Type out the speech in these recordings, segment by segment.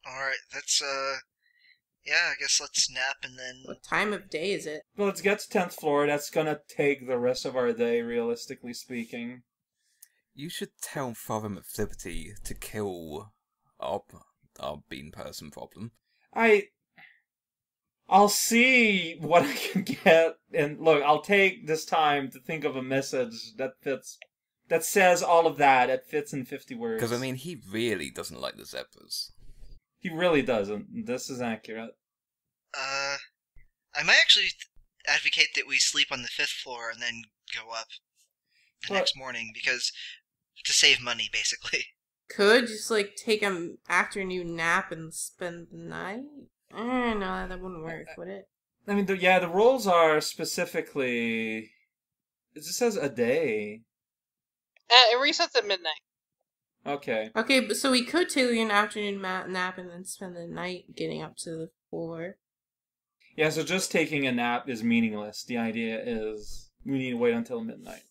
Alright, that's, yeah, I guess let's nap and then... What time of day is it? Well, let's get to 10th floor. That's gonna take the rest of our day, realistically speaking. You should tell Father McFlippity to kill our bean person problem. I'll see what I can get, and look, I'll take this time to think of a message that fits, that says all of that. It fits in 50 words. Because, I mean, he really doesn't like the zebras. He really doesn't. This is accurate. I might actually advocate that we sleep on the 5th floor and then go up the next morning, because to save money, basically. Could just, like, take an afternoon nap and spend the night? No, that wouldn't work, would it? I mean, the rules are specifically... It just says a day. It resets at midnight. Okay. Okay, but so we could take an afternoon nap and then spend the night getting up to the floor. Yeah, so just taking a nap is meaningless. The idea is we need to wait until midnight.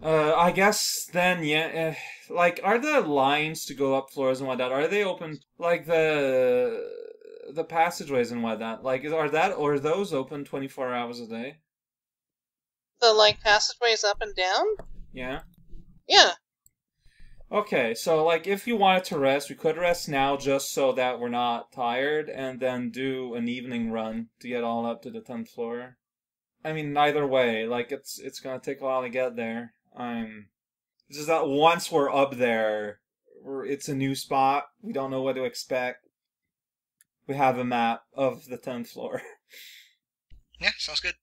I guess then, yeah, like, are the lines to go up floors and whatnot, are they open, like, the passageways and whatnot, like, are those open 24 hours a day? The, like, passageways up and down? Yeah? Yeah. Okay, so, like, if you wanted to rest, we could rest now just so that we're not tired, and then do an evening run to get all up to the 10th floor. I mean, either way, like, it's gonna take a while to get there. It's just that once we're up there, it's a new spot. We don't know what to expect. We have a map of the 10th floor. Yeah, sounds good.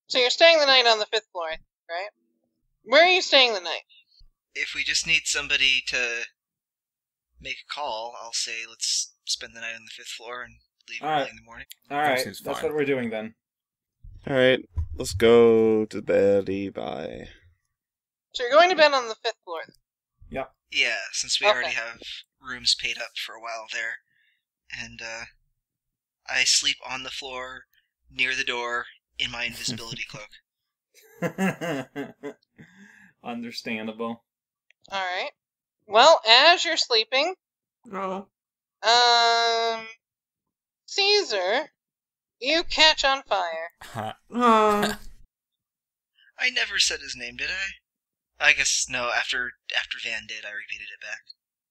So you're staying the night on the 5th floor, right? Where are you staying the night? If we just need somebody to make a call, I'll say let's spend the night on the 5th floor and leave early in the morning. Alright, that's what we're doing then. Alright, let's go to bed bye. So you're going to bed on the 5th floor. Yep. Yeah, since we already have rooms paid up for a while there. And, I sleep on the floor, near the door, in my invisibility cloak. Understandable. Alright. Well, as you're sleeping... No. Caesar, you catch on fire. I never said his name, did I? I guess, no, after Van did, I repeated it back.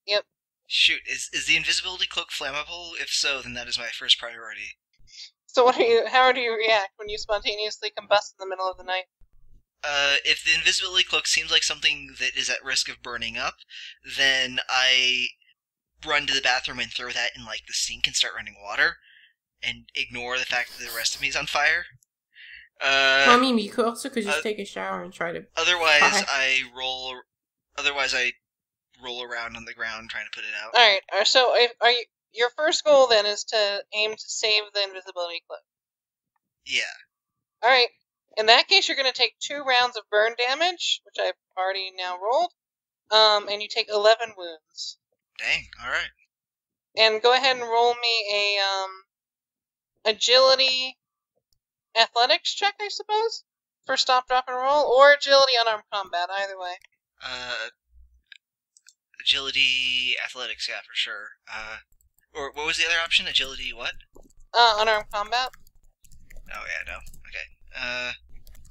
Yep. Shoot, is the invisibility cloak flammable? If so, then that is my first priority. So how do you react when you spontaneously combust in the middle of the night? If the invisibility cloak seems like something that is at risk of burning up, then I run to the bathroom and throw that in, like, the sink and start running water, and ignore the fact that the rest of me is on fire. Well, I mean, you could just take a shower and try to... Otherwise, I roll around on the ground trying to put it out. Alright, so your first goal then is to aim to save the invisibility cloak. Yeah. Alright, in that case you're going to take 2 rounds of burn damage, which I've already now rolled, and you take 11 wounds. Dang, alright. And go ahead and roll me a agility athletics check, I suppose? For stop, drop, and roll, or agility unarmed combat, either way. Agility, athletics, yeah, for sure. Or what was the other option? Agility, what? Unarmed combat. Oh, yeah, no. Okay.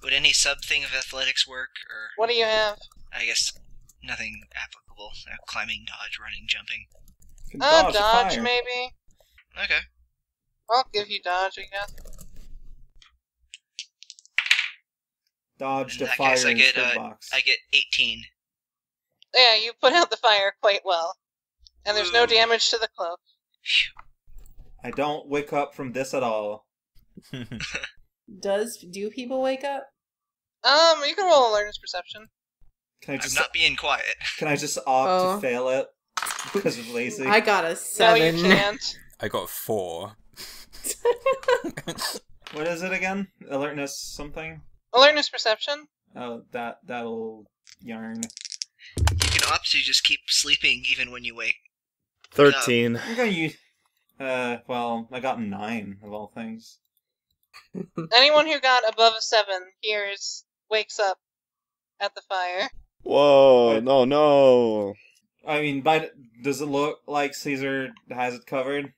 Would any sub-thing of athletics work, or... What do you have? I guess nothing applicable. Climbing, dodge, running, jumping. Dodge, maybe? Okay. I'll give you dodge, I guess. Dodge to In that fire case, in the box. I get 18. Yeah, you put out the fire quite well. And there's no damage to the cloak. Phew. I don't wake up from this at all. Do people wake up? You can roll alertness perception. Can I just I'm not being quiet. Can I just opt to fail it because of lazy? I got a 7. No, you can't. I got 4. What is it again? Alertness something? Alertness perception. Oh, that'll yarn. You can opt to just keep sleeping even when you wake. 13. I'm gonna use... well, I got 9 of all things. Anyone who got above a 7 wakes up at the fire. Whoa, no. I mean, but does it look like Caesar has it covered?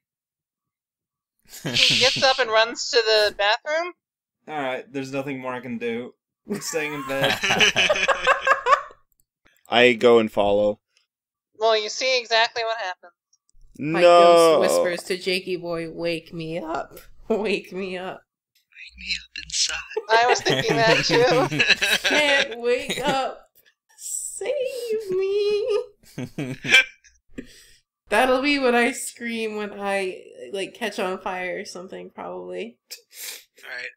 He gets up and runs to the bathroom. Alright, there's nothing more I can do. I'm staying in bed. I go and follow. Well, you see exactly what happens. No. My ghost whispers to Jakey boy, "Wake me up. Wake me up. Wake me up inside. I was thinking that too. Can't wake up. Save me." That'll be what I scream when I like catch on fire or something, probably. Alright.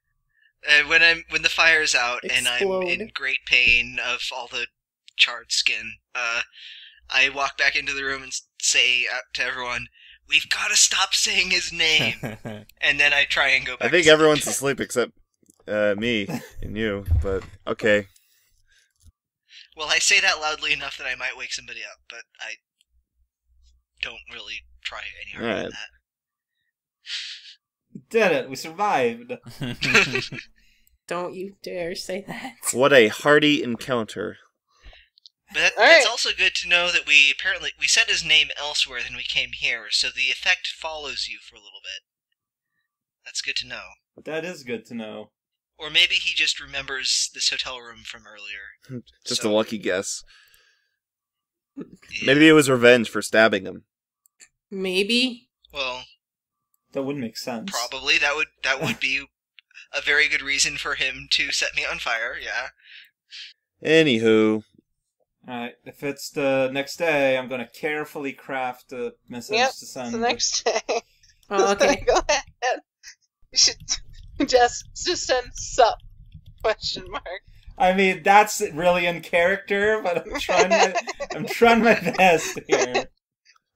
When the fire's out and I'm Explode. in great pain of all the charred skin, I walk back into the room and say out to everyone, "We've got to stop saying his name." And then I try and go back I think to sleep. everyone's asleep except me and you, but okay. Well, I say that loudly enough that I might wake somebody up, but I don't really try any harder than Alright. that. Did it! We survived! Don't you dare say that. What a hearty encounter. But All right. it's also good to know that we said his name elsewhere than we came here, so the effect follows you for a little bit. That's good to know. That is good to know. Or maybe he just remembers this hotel room from earlier. Just So- a lucky guess. Yeah. Maybe it was revenge for stabbing him. Maybe. Well, That would make sense. probably that would be a very good reason for him to set me on fire. Yeah. Anywho, Alright, if it's the next day, I'm gonna carefully craft a message Yep, to it's send. the next day. Oh, okay. Go ahead. You should just send sup? Question mark. I mean, that's really in character, but I'm trying my best here.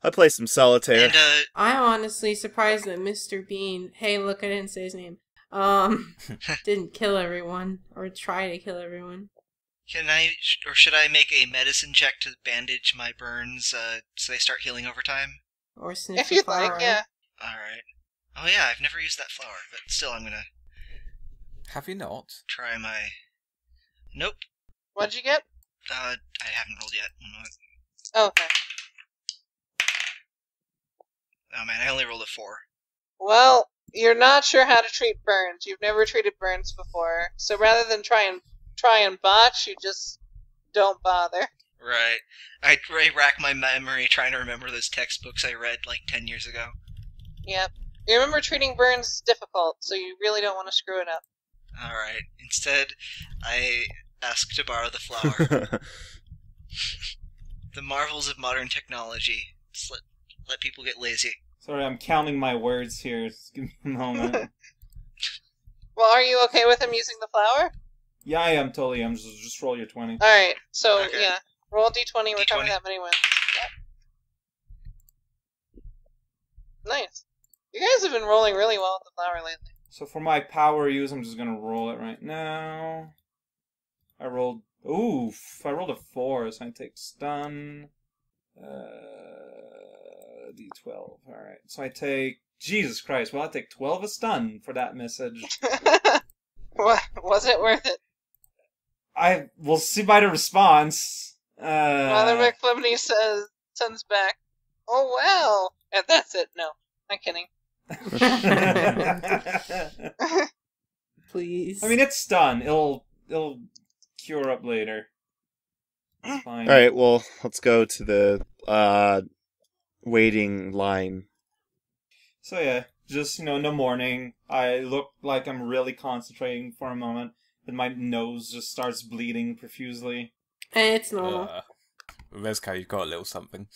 I play some solitaire. And I'm honestly surprised that Mr. Bean, hey, look, I didn't say his name, didn't kill everyone, or try to kill everyone. should I make a medicine check to bandage my burns so they start healing over time? Or sniff If the you'd flower. like, yeah. Alright. Oh yeah, I've never used that flower, but still I'm gonna Have you not? try my... Nope. What'd you get? I haven't rolled yet. One moment. Okay. Oh man, I only rolled a 4. Well, you're not sure how to treat burns. You've never treated burns before, so rather than try and botch, you just don't bother. Right. I rack my memory trying to remember those textbooks I read like 10 years ago. Yep. You remember treating burns is difficult, so you really don't want to screw it up. Alright. Instead, I ask to borrow the flower. The marvels of modern technology. Just let people get lazy. Sorry, I'm counting my words here. Just give me a moment. Well, are you okay with him using the flower? Yeah, I am totally. I'm just roll your 20. Alright, so, Okay. yeah. Roll a d20, we're D20. covering that many wins. Yep. Nice. You guys have been rolling really well with the flower lately. So for my power use, I'm just gonna roll it right now. I rolled. Oof! I rolled a 4, so I take stun. D12. Alright. So I take. Jesus Christ, well, I take 12 a stun for that message. What? Was it worth it? We'll see by the response. Mother McFlimney sends back, "Oh wow," and that's it. No, I'm kidding. Please. I mean, it's stun. It'll cure up later. It's fine. Alright, well, let's go to the waiting line. So yeah, just, in the morning, I look like I'm really concentrating for a moment, and my nose just starts bleeding profusely. It's normal. Rezko, you've got a little something.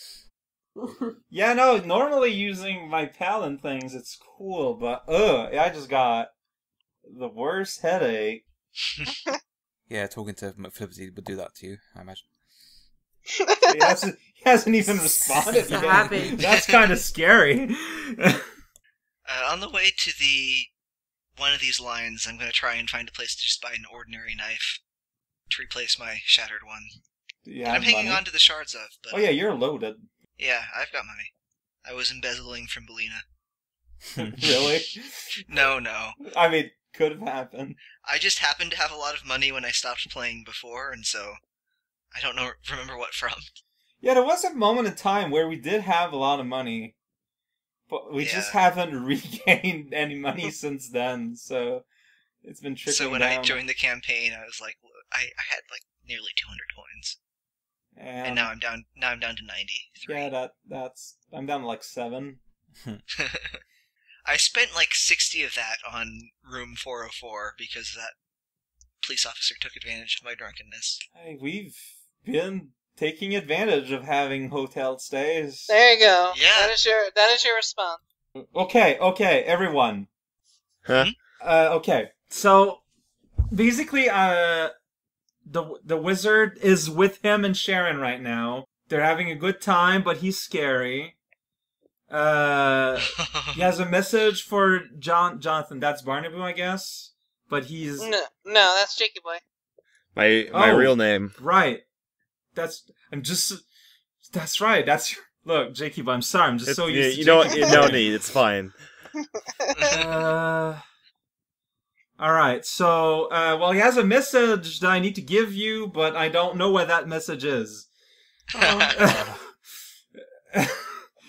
Yeah, no, normally using my pal and things, it's cool, but I just got the worst headache. Yeah, talking to McFlippity would do that to you, I imagine. He hasn't even responded yet. Stop it. That's kind of scary. On the way to one of these lines, I'm going to try and find a place to just buy an ordinary knife to replace my shattered one. Yeah, That I'm hanging on to the shards of, but Oh yeah, you're loaded. yeah, I've got money. I was embezzling from Belina. Really? No. I mean, could have happened. I just happened to have a lot of money when I stopped playing before, and so I don't remember what from. Yeah, there was a moment in time where we did have a lot of money, but we just haven't regained any money since then. So it's been trickling So when down. I joined the campaign, I was like, I had like nearly 200 coins, and now I'm down. Now I'm down to 93. Yeah, that's. I'm down to like 7. I spent like 60 of that on room 404 because that police officer took advantage of my drunkenness. Hey, we've been taking advantage of having hotel stays. There you go. Yeah. That is your response. Okay, everyone. Huh? Okay, so basically, the wizard is with him and Sharon right now. They're having a good time, but he's scary. He has a message for Jonathan. That's Barnaby, I guess. But he's No, that's Jakey Boy. My real name. Right. That's right. Look, Jakey. I'm sorry. I'm just so used to you don't Jakey. no need. It's fine. All right. So, well, he has a message that I need to give you, but I don't know what that message is.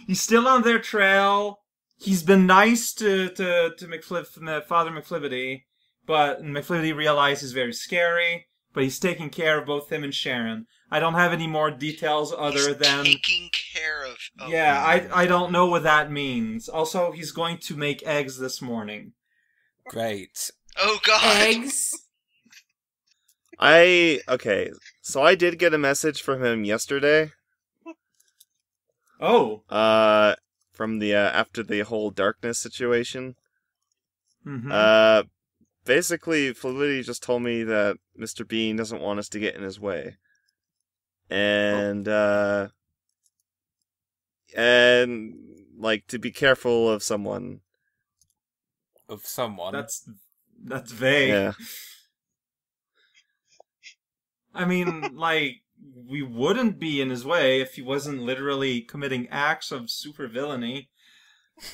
He's still on their trail. He's been nice to Father McFlibbity, but McFlibbity realizes he's very scary. But he's taking care of both him and Sharon. I don't have any more details other than taking care of. Oh. Yeah, I don't know what that means. Also, he's going to make eggs this morning. Great. Oh God! Eggs. Okay, so I did get a message from him yesterday. Oh. From the after the whole darkness situation. Mm-hmm. Basically, Fluidity just told me that Mr. Bean doesn't want us to get in his way. And like to be careful of someone. Of someone. That's vague. Yeah. I mean, like, we wouldn't be in his way if he wasn't literally committing acts of supervillainy.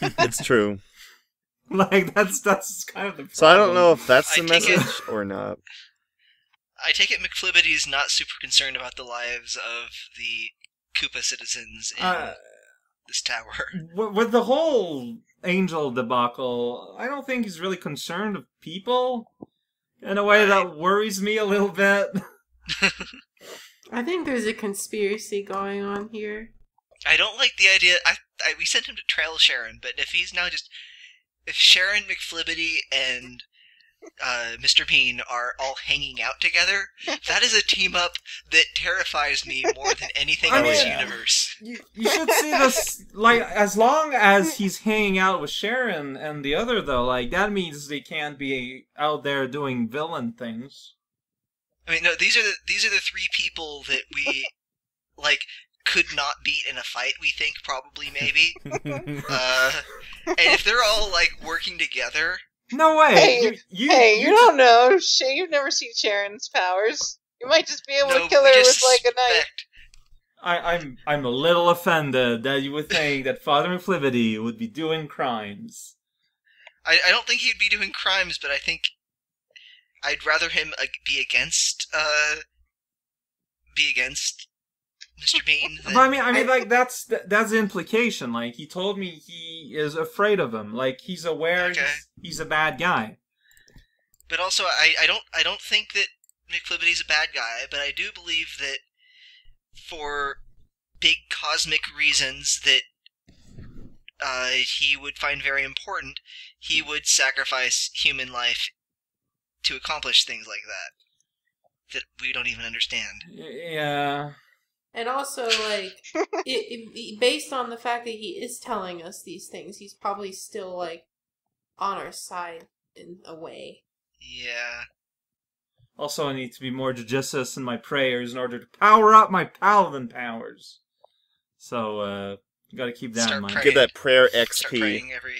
It's true. Like, that's kind of the problem. So I don't know if that's the I take message or not. I take it McFlibbity's not super concerned about the lives of the Koopa citizens in this tower. With the whole Angel debacle, I don't think he's really concerned of people in a way that worries me a little bit. I think there's a conspiracy going on here. I don't like the idea. We sent him to trail Sharon, but if he's now if Sharon, McFlibbity, and Mr. Bean are all hanging out together, that is a team up that terrifies me more than anything in this universe. You should see this, like, as long as he's hanging out with Sharon and the other, though, like, that means they can't be out there doing villain things. I mean, no, these are the three people that we, like, could not beat in a fight, we think, probably, maybe. And if they're all, like, working together... No way! Hey, you don't know. You've never seen Sharon's powers. You might just be able to kill her with, like, a knife. I'm a little offended that you would think that Father McFlibbity would be doing crimes. I don't think he'd be doing crimes, but I think I'd rather him be against Mr. Bean. But I mean, like, that's the implication. Like, he told me he is afraid of him. Like, he's aware he's a bad guy. But also, I don't think that McFlibbity's a bad guy, but I do believe that for big cosmic reasons that he would find very important, he would sacrifice human life to accomplish things like that we don't even understand. Yeah. And also, like, based on the fact that he is telling us these things, he's probably still, like, on our side in a way. Yeah. Also, I need to be more judicious in my prayers in order to power up my paladin powers. So, you gotta keep that in mind. Get that prayer XP. Start praying every...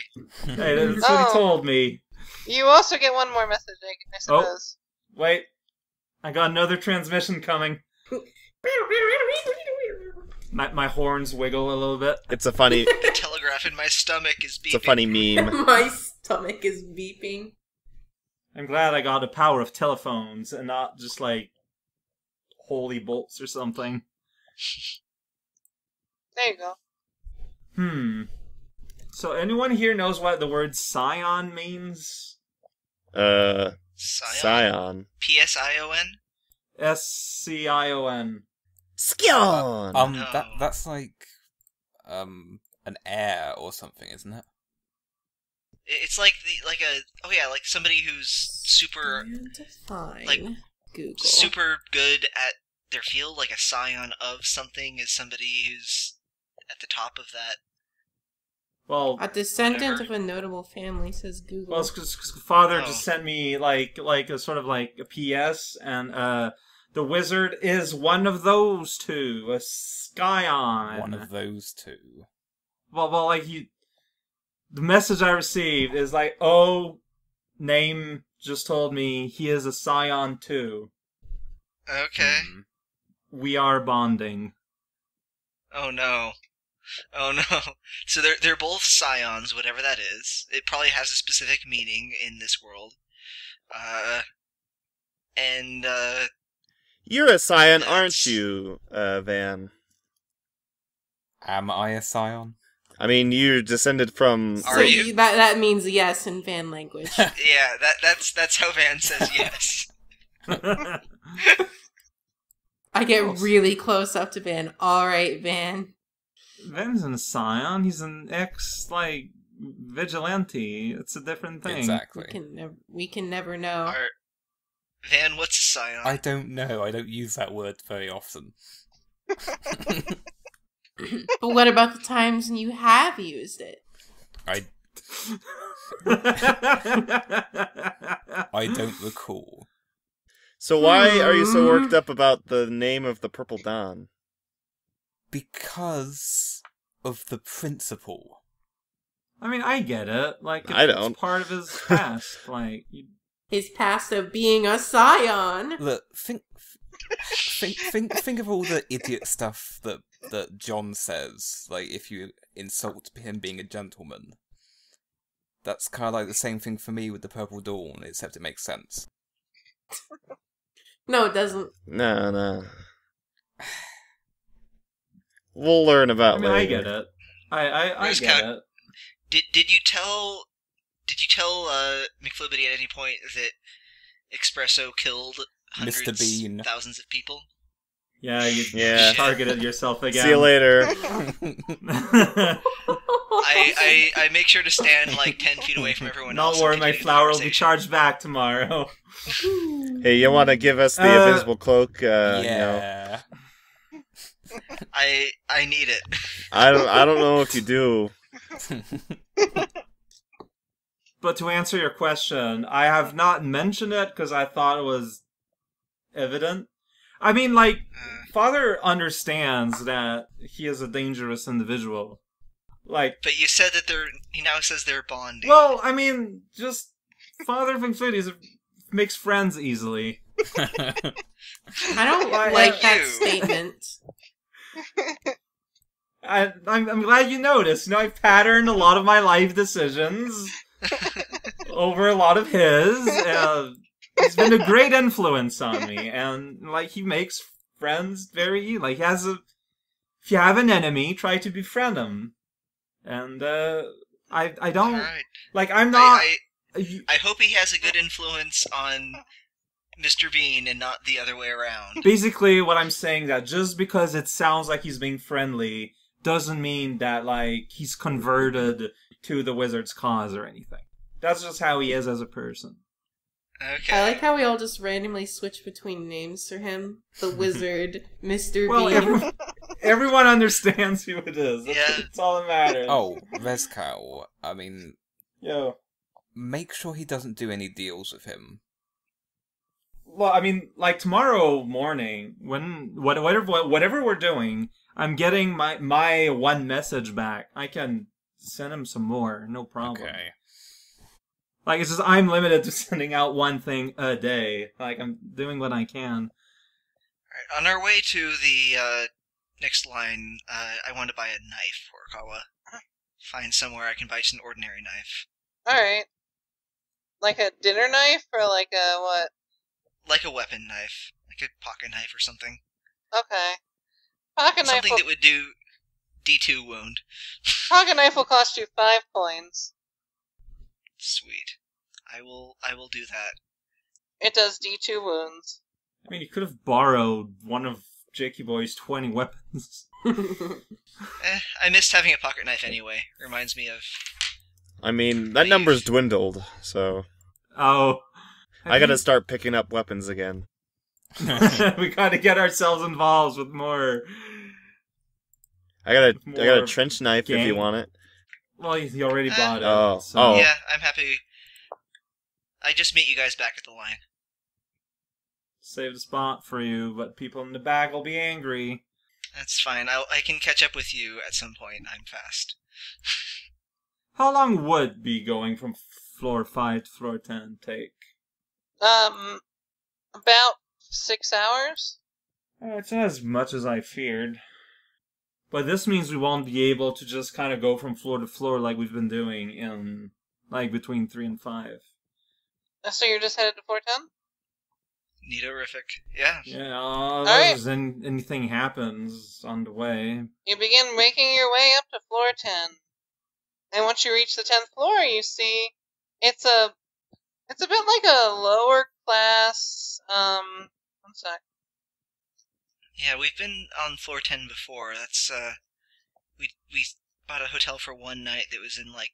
Hey, that's what he told me. You also get one more message, I suppose. Oh, wait. I got another transmission coming. My horns wiggle a little bit. It's a funny... The telegraph in my stomach is beeping. It's a funny meme. My stomach is beeping. I'm glad I got the power of telephones and not just, like, holy bolts or something. There you go. So anyone here knows what the word scion means? Scion. Psion? Scion. Skion! No. That's like, an heir or something, isn't it? It's like like somebody who's super Define like, Google. super good at their field, like a scion of something is somebody who's at the top of that. Well, A descendant Whatever. of a notable family, says Google. well, it's because Father Oh. just sent me like a sort of like a PS, and the wizard is one of those two, a scion. One of those two. Well, like the message I received is like, oh, name just told me he is a scion too. Okay. We are bonding. Oh no. Oh no. So they're both scions, whatever that is. It probably has a specific meaning in this world. You're a scion, aren't you, Van? Am I a scion? I mean, you're descended from... So Are you? that means yes in fan language. Yeah, that's how Van says yes. I get really close up to Van. Alright, Van. Van's a scion. He's an vigilante. It's a different thing. Exactly. We can never know. Van, what's a scion? I don't know. I don't use that word very often. But what about the times when you have used it? I don't recall. So why are you so worked up about the name of the Purple Dawn? Because of the principle. I mean, I get it. Like, I don't. It's part of his past. Like, His past of being a scion. Look, think of all the idiot stuff that John says. Like, if you insult him being a gentleman, that's kind of like the same thing for me with the Purple Dawn, except it makes sense. No, it doesn't. No. We'll learn about I mean, later. I get it. I get it. Did you tell McFlibbity at any point that Espresso killed hundreds, Mr. Bean. thousands of people? Yeah, you Yeah. targeted yourself again. See you later. I make sure to stand like 10 feet away from everyone else. Don't worry, and my continue the flower will be conversation. charged back tomorrow. Hey, you want to give us the invisible cloak? Yeah. I need it. I don't know if you do. But to answer your question, I have not mentioned it because I thought it was evident. I mean, like, Father understands that he is a dangerous individual. Like, But you said that he now says they're bonding. well, I mean, just Father Finfluides makes friends easily. I don't Why, like that you? statement. I'm glad you noticed. You know, I patterned a lot of my life decisions over a lot of his. He's been a great influence on me, and like he makes friends very like he has a. If you have an enemy, try to befriend him, and I don't Alright. like I'm not. I hope he has a good influence on Mr. Bean and not the other way around. Basically, what I'm saying that just because it sounds like he's being friendly doesn't mean that like he's converted to the wizard's cause or anything. That's just how he is as a person. Okay. I like how we all just randomly switch between names for him. The wizard, Mr. Well, Bean. everyone understands who it is. Yeah. That's all that matters. Oh, Rezcal, I mean, Yo. make sure he doesn't do any deals with him. Well, I mean, like tomorrow morning, whatever we're doing, I'm getting my one message back. I can send him some more, no problem. Okay. Like, it's just I'm limited to sending out one thing a day. Like, I'm doing what I can. Alright, on our way to the next line, I want to buy a knife for Kawa. Find somewhere I can buy just an ordinary knife. Alright. Like a dinner knife or like a what? Like a weapon knife. Like a pocket knife or something. Okay. Pocket knife. Something that would do D2 wound. Pocket knife will cost you 5 coins. Sweet. I will do that. It does D2 wounds. I mean, you could have borrowed one of Jakey Boy's 20 weapons. I missed having a pocket knife anyway. Reminds me of... I mean, that number's dwindled, so... Oh. I gotta start picking up weapons again. We gotta get ourselves involved with more... I got a trench knife if you want it. Well, he already bought it. Oh. So. Oh. Yeah, I'm happy. I just meet you guys back at the line. Save the spot for you, but people in the back will be angry. That's fine. I can catch up with you at some point. I'm fast. How long would be going from floor 5 to floor 10 take? About 6 hours. It's not as much as I feared. But this means we won't be able to just kind of go from floor to floor like we've been doing in, like, between 3 and 5. So you're just headed to 410? Neatorific. Yeah. Yeah, right. as anything happens on the way. You begin making your way up to floor 10. And once you reach the 10th floor, you see it's a bit like a lower class, one sec. Yeah, we've been on floor 10 before. That's, we bought a hotel for one night that was in, like...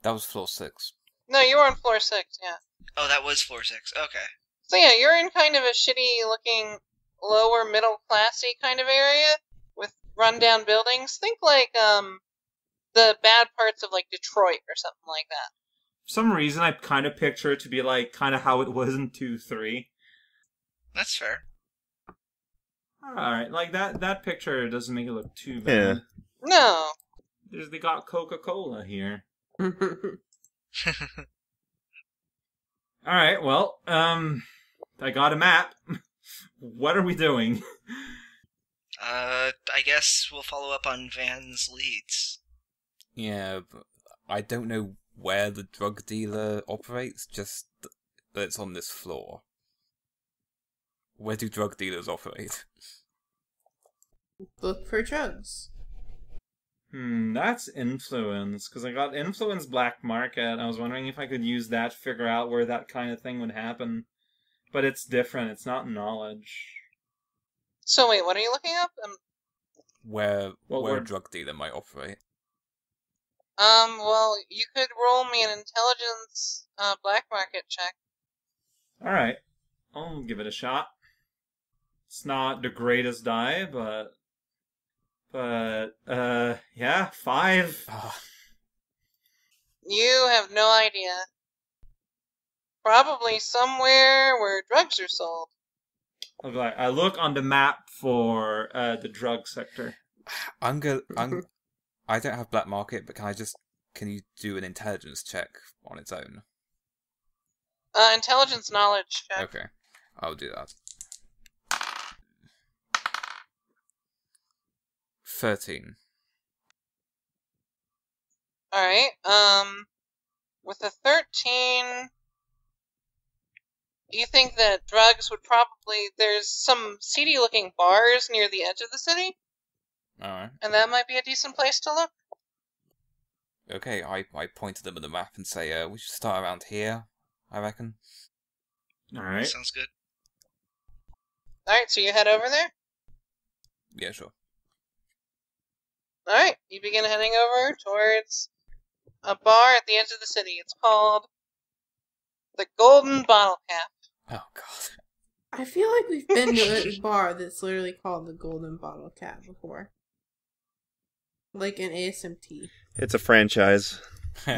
That was floor 6. No, you were on floor 6, yeah. Oh, that was floor 6. Okay. So yeah, you're in kind of a shitty looking, lower middle classy kind of area with rundown buildings. Think like, the bad parts of, like, Detroit or something like that. For some reason, I kind of picture it to be like kind of how it was in 2-3. That's fair. Alright, like that picture doesn't make it look too bad. Yeah. No. They got Coca-Cola here. Alright, well, I got a map. What are we doing? I guess we'll follow up on Van's leads. Yeah, but I don't know where the drug dealer operates, just that it's on this floor. Where do drug dealers operate? Look for drugs. That's influence, because I got influence black market. I was wondering if I could use that to figure out where that kind of thing would happen. But it's different, it's not knowledge. So wait, what are you looking up? Where a drug dealer might operate. Well, you could roll me an intelligence, black market check. Alright, I'll give it a shot. It's not the greatest die, but yeah, 5. You have no idea. Probably somewhere where drugs are sold. Okay, I look on the map for the drug sector. I don't have black market, but can you do an intelligence check on its own? Intelligence knowledge check. Okay, I'll do that. 13. Alright, with a 13, you think that drugs would probably... There's some seedy-looking bars near the edge of the city, Alright. and that might be a decent place to look. Okay, I point to them on the map and say, we should start around here, I reckon. Alright. Sounds good. Alright, so you head over there? Yeah, sure. Alright, you begin heading over towards a bar at the edge of the city. It's called the Golden Bottlecap. Oh, God. I feel like we've been to a bar that's literally called the Golden Bottlecap before. Like an ASMT. It's a franchise. So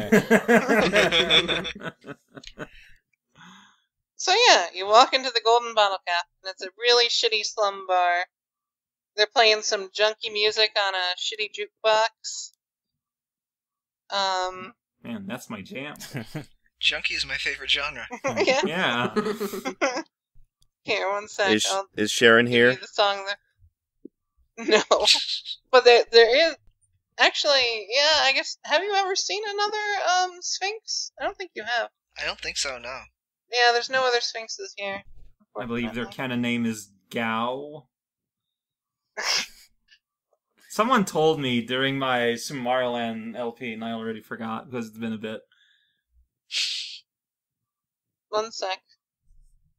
yeah, you walk into the Golden Bottlecap, and it's a really shitty slum bar. They're playing some junky music on a shitty jukebox. Man, that's my jam. Junkie is my favorite genre. Yeah. Yeah. Here, one sec. Is Sharon Give here? you the song there. No. But there is... Actually, yeah, I guess... Have you ever seen another, Sphinx? I don't think you have. I don't think so, no. Yeah, there's no other Sphinxes here. I believe their canon name is Gao. Someone told me during my Super Mario Land LP, and I already forgot because it's been a bit. 1 sec.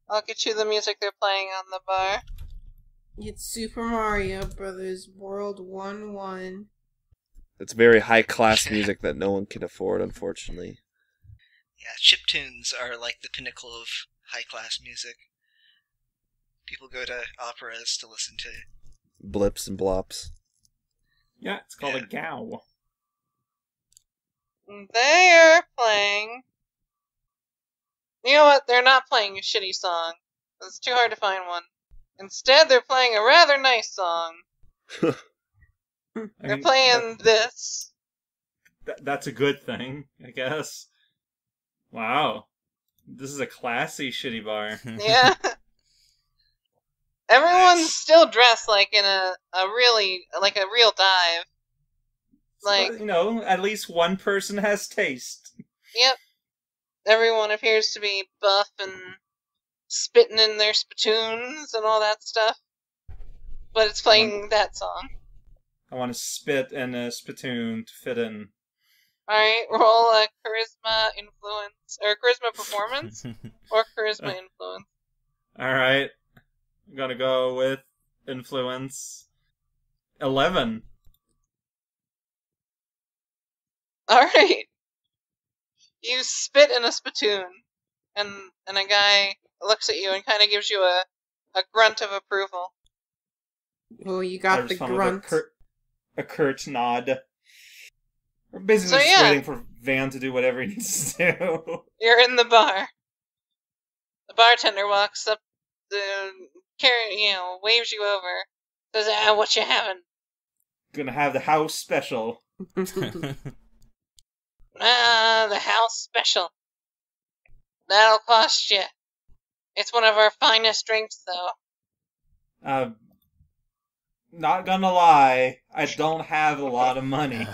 I'll get you the music they're playing on the bar. It's Super Mario Brothers World 1-1. It's very high-class music that no one can afford, unfortunately. Yeah, chiptunes are like the pinnacle of high-class music. People go to operas to listen to. Blips and blops. Yeah, it's called a gow. They're playing... You know what? They're not playing a shitty song. It's too hard to find one. Instead, they're playing a rather nice song. They're playing this. That's a good thing, I guess. Wow. This is a classy shitty bar. Yeah. Everyone's still dressed like in a real dive. Like, So, you know, at least one person has taste. Yep. Everyone appears to be buff and spitting in their spittoons and all that stuff. But it's playing that song. I want to spit in a spittoon to fit in. Alright, roll a charisma influence, or charisma performance, or charisma influence. Alright. I'm gonna go with influence 11. Alright. You spit in a spittoon, and a guy looks at you and kind of gives you a grunt of approval. Oh, you I got the respond with grunt. a curt nod. We're basically So, just yeah. waiting for Van to do whatever he needs to do. You're in the bar. The bartender walks up, waves you over. Says, what you having? Gonna have the house special. The house special. That'll cost you. It's one of our finest drinks, though. Not gonna lie, I don't have a lot of money.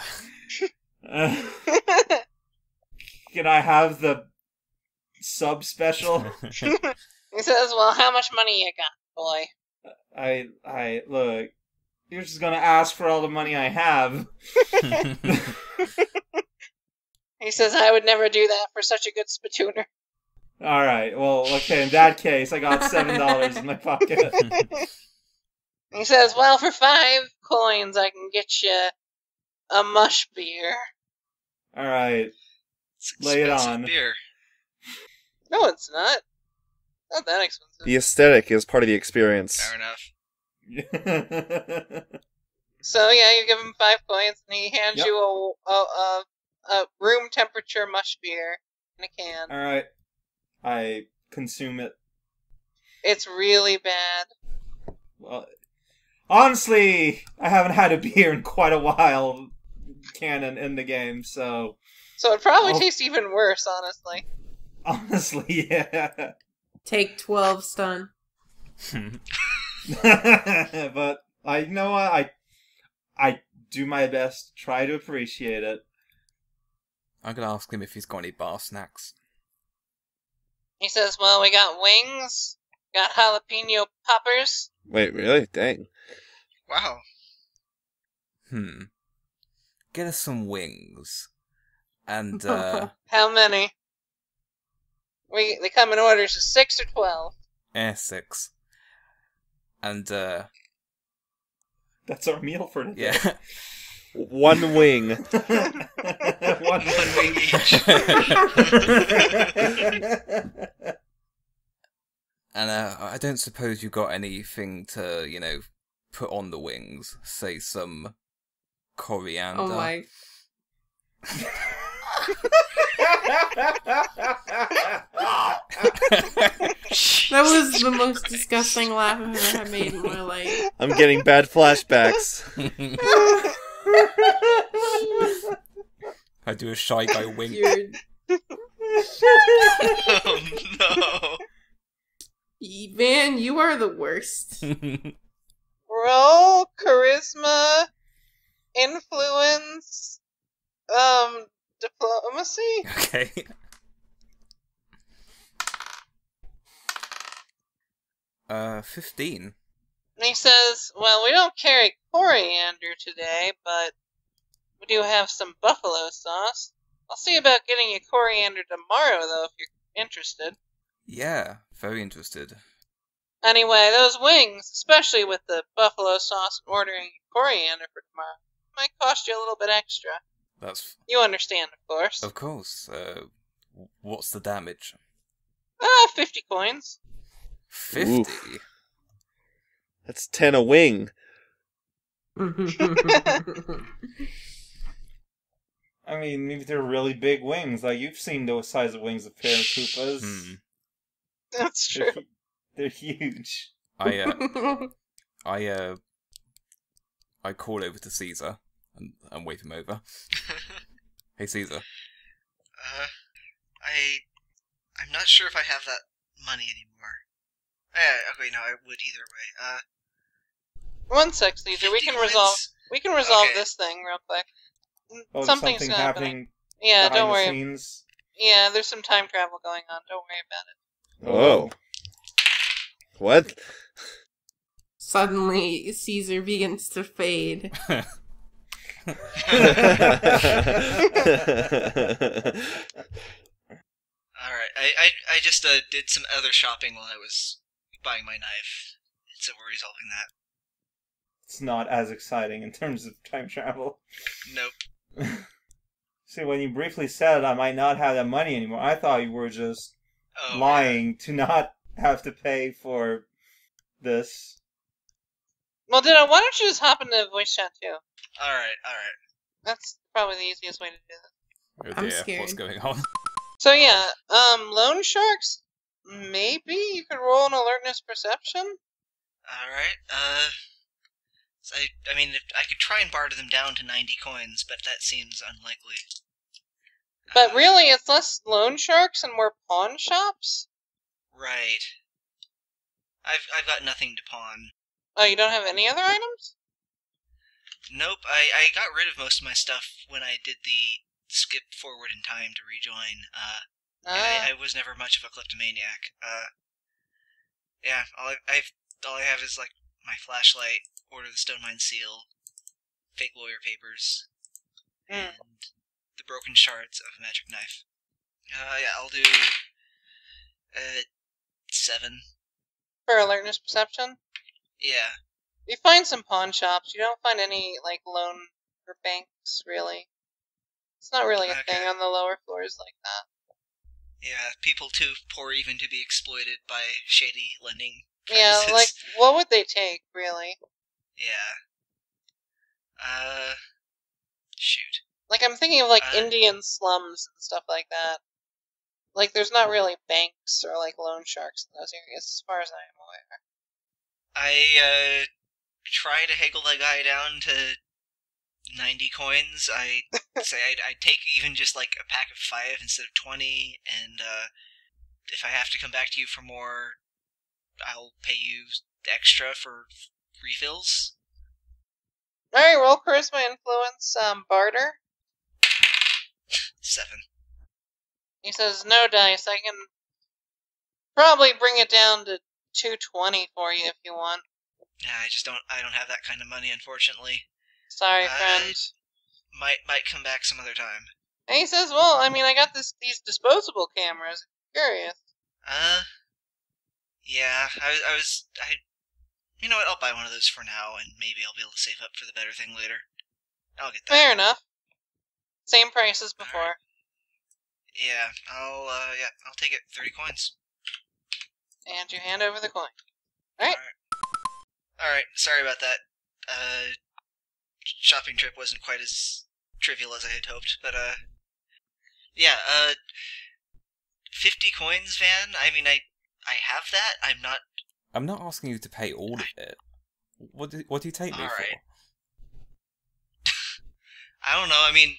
Can I have the sub special? He says, well, how much money you got, boy? I look, you're just gonna ask for all the money I have. He says, I would never do that for such a good spitooner. Alright, well, okay, in that case, I got $7 in my pocket. He says, well, for 5 coins, I can get you a mush beer. Alright, It's lay it expensive on. beer. No, it's not. Not that expensive. The aesthetic is part of the experience. Fair enough. So, yeah, you give him 5 coins, and he hands Yep. you a room temperature mush beer in a can. Alright, I consume it. It's really bad. Well, honestly, I haven't had a beer in quite a while, canon in the game, so... So it probably Oh. tastes even worse, honestly. Honestly, yeah. Take 12, stun. But you know what? I do my best to try to appreciate it. I'm gonna ask him if he's got any bar snacks. He says, well, we got wings, got jalapeno poppers. Wait, really? Dang. Wow. Get us some wings. And, How many? They come in orders of 6 or 12. 6. And, That's our meal for today. yeah. One wing. One wing each. And, I don't suppose you got anything to, put on the wings. Say some coriander. Oh my. That was the most disgusting laugh I've ever had made in my life. I'm getting bad flashbacks. I do a Shy Guy wink. Oh no. Van, you are the worst. Roll charisma, influence, diplomacy. Okay. Uh, 15. And he says, well, we don't carry coriander today, but we do have some buffalo sauce. I'll see about getting you coriander tomorrow, though, if you're interested. Yeah, very interested. Anyway, those wings, especially with the buffalo sauce and ordering coriander for tomorrow, might cost you a little bit extra. That's... You understand, of course. Of course. What's the damage? 50 coins. 50? Oof. That's 10 a wing. I mean, maybe they're really big wings. Like, you've seen those size of wings of Paracupas. That's true. They're huge. I call over to Caesar and wave him over. Hey, Caesar. I'm not sure if I have that money anymore. Okay, no, I would either way. 1 sec, Caesar. We 50 can coins? resolve Okay. this thing real quick. Oh, Something's something happening. happening Yeah, behind don't the worry. scenes. Yeah, there's some time travel going on. Don't worry about it. Oh. What? Suddenly, Caesar begins to fade. Alright, I just did some other shopping while I was buying my knife, so we're resolving that. It's not as exciting in terms of time travel. Nope. See, when you briefly said I might not have that money anymore, I thought you were just lying to not have to pay for this. Well, why don't you just hop into voice chat too? Alright. That's probably the easiest way to do this. Oh I'm dear, scared. what's going on? So yeah, loan sharks. Maybe you could roll an alertness perception. Alright, so I mean, I could try and barter them down to 90 coins, but that seems unlikely. But really, it's less loan sharks and more pawn shops. Right. I've got nothing to pawn. Oh, you don't have any other items? Nope, I got rid of most of my stuff when I did the skip forward in time to rejoin, and I was never much of a kleptomaniac. Yeah, all I have is, like, my flashlight, Order the Stone Mine Seal, fake lawyer papers, and the broken shards of a magic knife. Yeah, I'll do, 7. For alertness perception. Yeah. You find some pawn shops. You don't find any like loan or banks really. It's not really a thing on the lower floors like that. Yeah, people too poor even to be exploited by shady lending Yeah, practices. like what would they take really? Yeah. Shoot. Like I'm thinking of like Indian slums and stuff like that. Like there's not really banks or like loan sharks in those areas as far as I am aware. I try to haggle that guy down to 90 coins. I say I'd take even just like a pack of 5 instead of 20, and if I have to come back to you for more, I'll pay you extra for refills. Alright, roll charisma influence, barter. 7. He says, no dice, I can probably bring it down to 220 for you if you want. Yeah, I don't have that kind of money, unfortunately. Sorry, friend. Might come back some other time. And he says, well, I mean, I got these disposable cameras. Curious. Yeah, you know what, I'll buy one of those for now, and maybe I'll be able to save up for the better thing later. I'll get that. Fair enough. Same price as before. Right. Yeah, I'll take it. 30 coins. And you hand over the coin. Alright. Alright, sorry about that. Shopping trip wasn't quite as trivial as I had hoped, but, yeah, 50 coins, Van? I mean, I have that, I'm not asking you to pay all of it. What do you take me for? I don't know, I mean,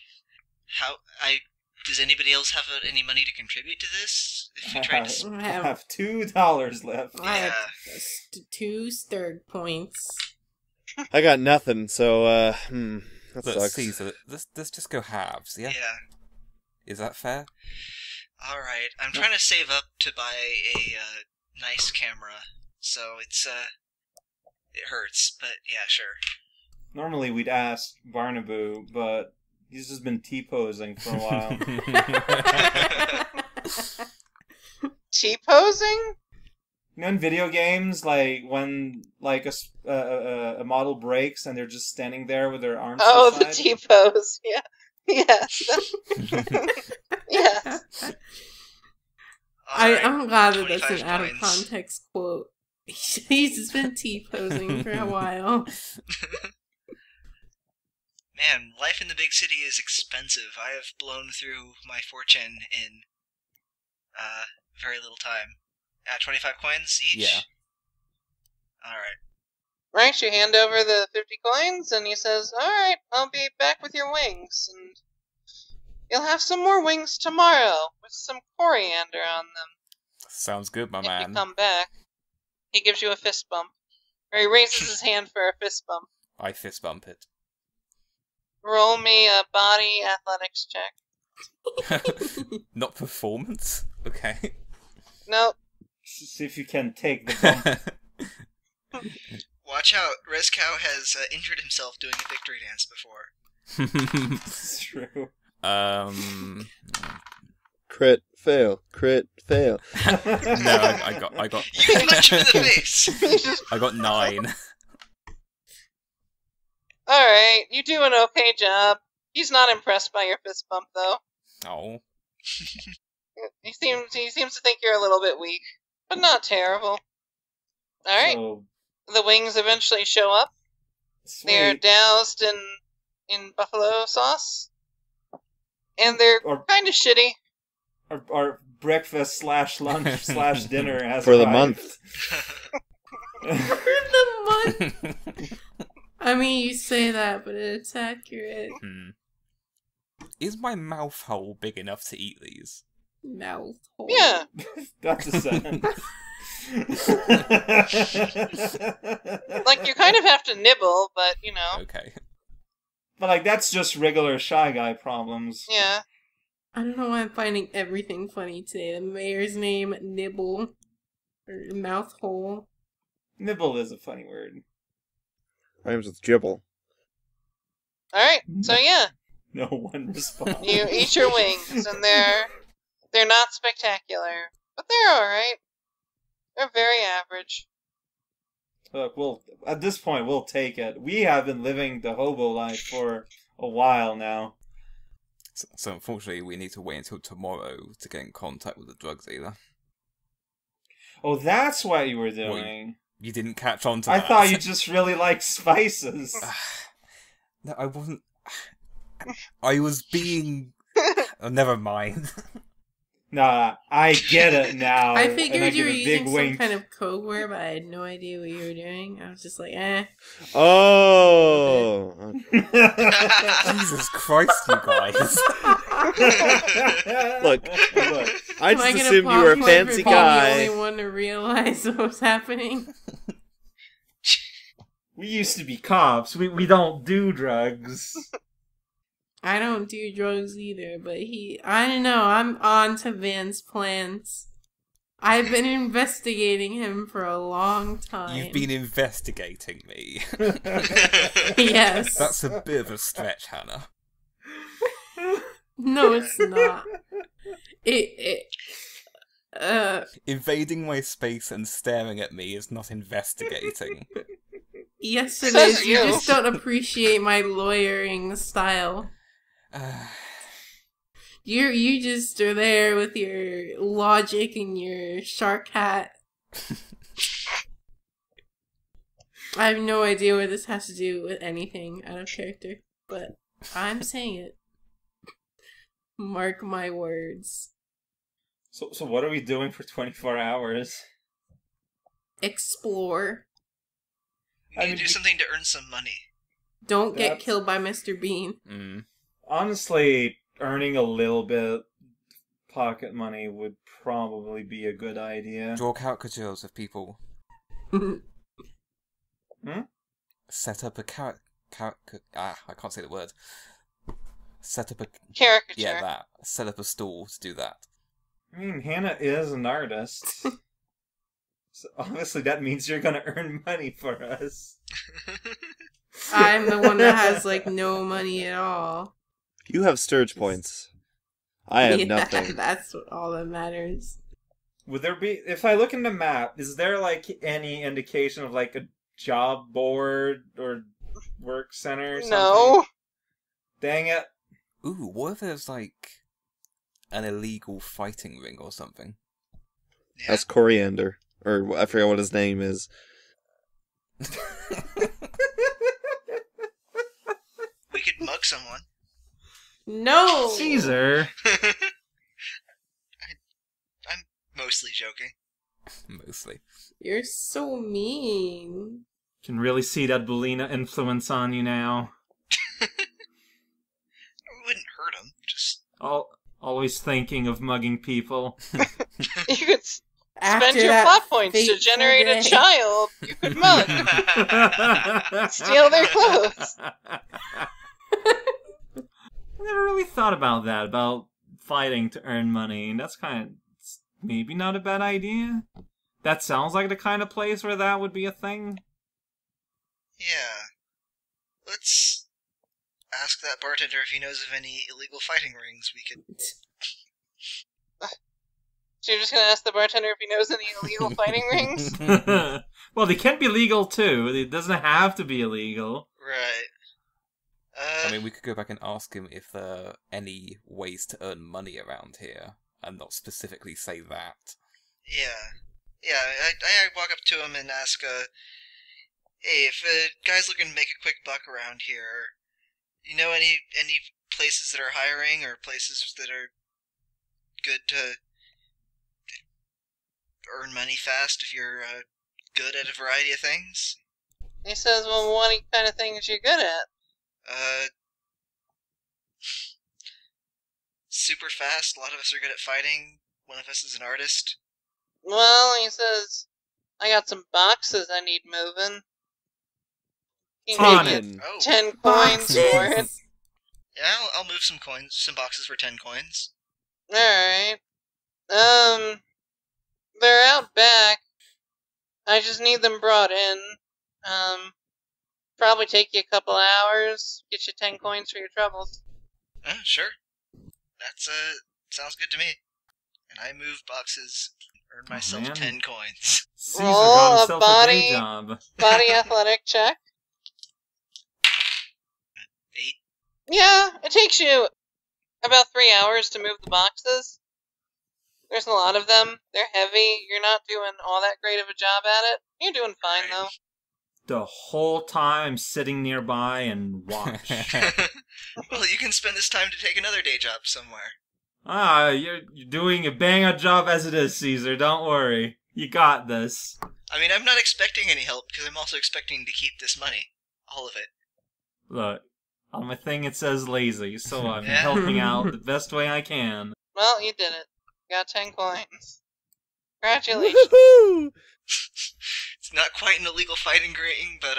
does anybody else have any money to contribute to this? If you tried to... I have $2 left. I have 2 stirred points. I got nothing, so, that Look, sucks. Caesar, let's just go halves, yeah? Yeah. Is that fair? Alright, I'm trying to save up to buy a nice camera, so it's it hurts, but yeah, sure. Normally we'd ask Barnaboo, but he's just been T-posing for a while. T-posing? You know, in video games, like when like a model breaks and they're just standing there with their arms. Oh, to the side. T-pose. Yeah. Yes. Yes. I'm glad that that's 25 an out of points. context quote. He's just been T-posing for a while. Man, life in the big city is expensive. I have blown through my fortune in very little time. 25 coins each? Yeah. Alright. Right, you hand over the 50 coins, and he says, "Alright, I'll be back with your wings, and you'll have some more wings tomorrow, with some coriander on them, Sounds good, my if you man. come back." He gives you a fist bump. Or he raises his hand for a fist bump. I fist bump it. Roll me a body athletics check. Not performance? Okay. Nope. See if you can take the bump. Watch out, Rezcow has injured himself doing a victory dance before. It's true. Crit fail. Crit fail. No, I got You punch him in the face! I got 9. Alright, you do an okay job. He's not impressed by your fist bump, though. Oh. He seems to think you're a little bit weak, but not terrible. Alright, So, the wings eventually show up. They're sweet. doused in buffalo sauce. And they're Or- kind of shitty. Our breakfast / lunch / dinner has For the arrived. month. For the month. I mean, you say that, but it's accurate. Is my mouth hole big enough to eat these? Mouth hole. Yeah. That's a sentence. Like, you kind of have to nibble, but, you know. Okay. But like that's just regular Shy Guy problems. Yeah. I don't know why I'm finding everything funny today. The mayor's name, Nibble. Or mouth hole. Nibble is a funny word. Rhymes with gibble. Alright, so yeah. No one responds. You eat your wings, and they're not spectacular. But they're alright. They're very average. Look, at this point we'll take it. We have been living the hobo life for a while now. So unfortunately, we need to wait until tomorrow to get in contact with the drug dealer. Oh, that's what you were doing. You didn't catch on to I that. thought you just really liked spices. No, I wasn't. I was being. Oh, never mind. Nah, I get it now. I and figured you give were a big using some wink. kind of code word, but I had no idea what you were doing. I was just like, eh. Oh. Jesus Christ, you guys! Look, I Am I just gonna assumed you were a pop fancy for being guy. the only one to realize what was happening? We used to be cops. We don't do drugs. I don't do drugs either, but I don't know, I'm on to Van's plans. I've been investigating him for a long time. You've been investigating me. Yes. That's a bit of a stretch, Hannah. No, it's not. Invading my space and staring at me is not investigating. Yes, it Says is. You you. just don't appreciate my lawyering style. You just are there with your logic and your shark hat. I have no idea what this has to do with anything out of character, but I'm saying it. Mark my words. So what are we doing for 24 hours? Explore. You need to do something to earn some money. Don't get That's- killed by Mr. Bean. Honestly, earning a little bit pocket money would probably be a good idea. Draw caricatures of people. Set up a I can't say the word. Set up a... Caricature. Yeah, that. Set up a stall to do that. I mean, Hannah is an artist. So obviously that means you're gonna earn money for us. I'm the one that has, like, no money at all. You have Sturge points. I have Yeah, nothing. That's all that matters. Would there be, if I look in the map, is there like any indication of like a job board or work center or something? No. Dang it. Ooh, what if there's like an illegal fighting ring or something? Yeah. That's Coriander. Or I forget what his name is. We could mug someone. No! Caesar. I'm mostly joking. Mostly. You're so mean. Can really see that Bulina influence on you now. It wouldn't hurt him. Just Always thinking of mugging people. You could spend After your that plot points to fateful generate day. a child. You could mug. Steal their clothes. I never really thought about that, about fighting to earn money, and that's kind of maybe not a bad idea. That sounds like the kind of place where that would be a thing. yeah. Let's ask that bartender if he knows of any illegal fighting rings we could. So you're just gonna ask the bartender if he knows any illegal fighting rings? Well, they can be legal too. It doesn't have to be illegal. Right. I mean, we could go back and ask him if there are any ways to earn money around here, and not specifically say that. Yeah. Yeah, I walk up to him and ask, hey, if a guy's looking to make a quick buck around here, you know any places that are hiring or places that are good to earn money fast if you're good at a variety of things? He says, well, what kind of things you good at? Super fast. A lot of us are good at fighting. One of us is an artist. Well, he says, I got some boxes I need moving. He On may it. get Oh. 10 coins for it. Yeah, I'll move some coins, some boxes for 10 coins. Alright. They're out back. I just need them brought in. Probably take you a couple hours. Get you 10 coins for your troubles. Sure. That's, sounds good to me. And I move boxes, earn myself man. 10 coins. Caesar Roll got a himself a body- day job. Body athletic check. 8. Yeah, it takes you about 3 hours to move the boxes. There's a lot of them. They're heavy. You're not doing all that great of a job at it. You're doing fine, though. The whole time sitting nearby and watch. Well, you can spend this time to take another day job somewhere. You're doing a bang-up job as it is, Caesar. Don't worry. You got this. I mean, I'm not expecting any help, because I'm also expecting to keep this money. All of it. Look, on my thing it says lazy, so I'm Yeah. helping out the best way I can. Well, you did it. You got 10 coins. Congratulations. Woohoo! It's not quite an illegal fighting ring, but,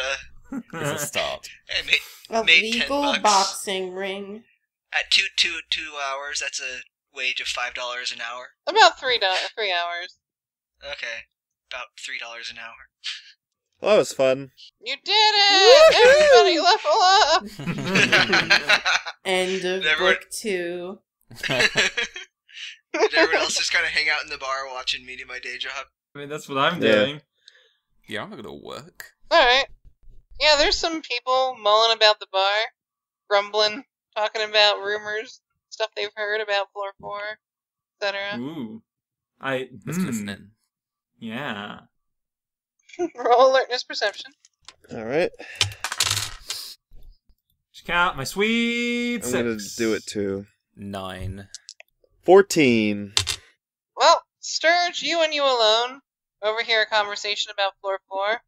It's a start. I A made 10 legal bucks. boxing ring. At 2 hours, that's a wage of $5 an hour. About 3 hours. Okay. About $3 an hour. Well, that was fun. You did it! Everybody level up! End of Everyone- book 2. Did everyone else just kind of hang out in the bar watching me do my day job? I mean, that's what I'm Yeah. doing. Yeah, I'm not gonna work. Alright. Yeah, there's some people mulling about the bar, grumbling, talking about rumors, stuff they've heard about Floor 4, etc. Ooh. Let's listen in. Yeah. Roll alertness perception. Alright. Check out my sweet I'm 6. gonna do it too. 9. 14. Well, Sturge, you and you alone overhear a conversation about Floor 4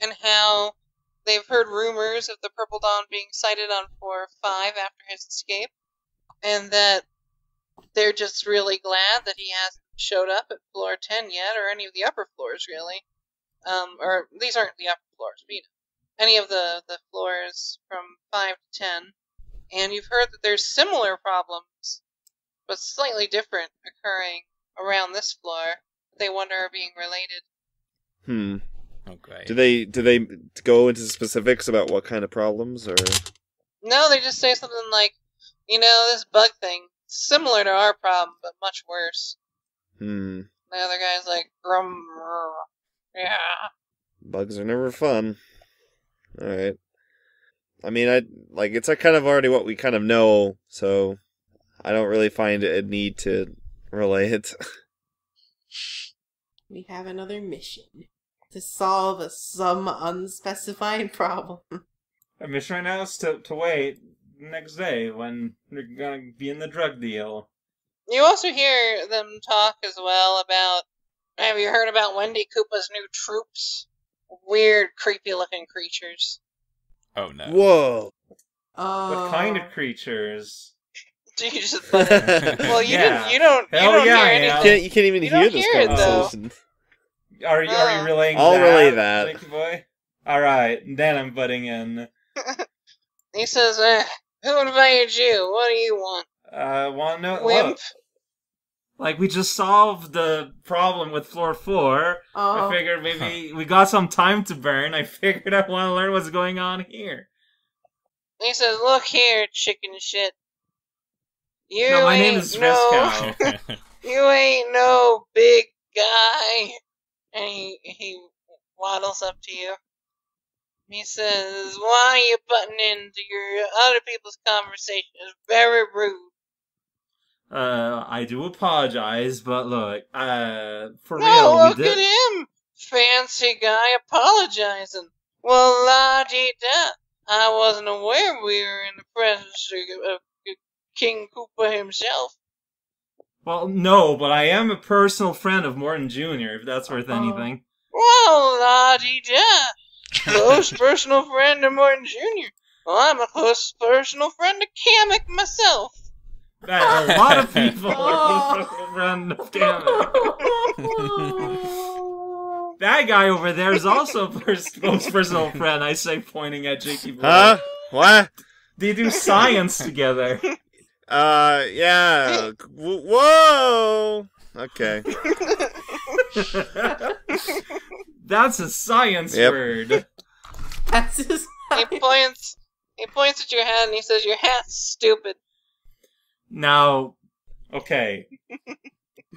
and how they've heard rumors of the Purple Dawn being sighted on Floor 5 after his escape, and that they're just really glad that he hasn't showed up at Floor 10 yet, or any of the upper floors, really. Or these aren't the upper floors, but you know, any of the floors from 5 to 10. And you've heard that there's similar problems, but slightly different, occurring around this floor. They wonder are being related. Okay. Do they go into specifics about what kind of problems, or? No, they just say something like, this bug thing, similar to our problem, but much worse. The other guy's like, yeah. Bugs are never fun. Alright. I mean, it's kind of already what we kind of know, so I don't really find a need to relay it. We have another mission to solve some unspecified problem. Our mission right now is to wait next day when we're gonna be in the drug deal. You also hear them talk as well about, have you heard about Wendy Koopa's new troops? Weird, creepy-looking creatures. Oh no. Whoa! What kind of creatures? You just let it. Well, you Yeah. you don't Hell yeah, hear I anything. am. You can't even You hear don't this hear it, though. conversation. Are you relaying I'll that? relay that. Jakey boy? Alright, then I'm butting in. He says, who invited you? What do you want? Want to know? Wimp? Look, like, we just solved the problem with floor 4. Oh. I figured maybe we got some time to burn. I figured I want to learn what's going on here. He says, look here, chicken shit. You No, my ain't name is no, Riscow. you ain't no big guy. And he waddles up to you. He says, why are you butting into your other people's conversation? It's very rude. I do apologize, but look, for No, real, look we did. at him! Fancy guy apologizing. Well, la-dee-da. I wasn't aware we were in the presence of King Koopa himself. Well, no, but I am a personal friend of Morton Jr., if that's worth Oh. anything. Well, la-dee-da. Close personal friend of Morton Jr. Well, I'm a close personal friend of Kamek myself. A lot of people are a personal friend of Kamek. That guy over there is also a close personal friend, I say, pointing at Jakey Boy. Huh? What? They do science together. Yeah. Whoa! Okay. That's a science Yep. word. That's his. He points at your hat and he says, your hat's stupid. Now, okay,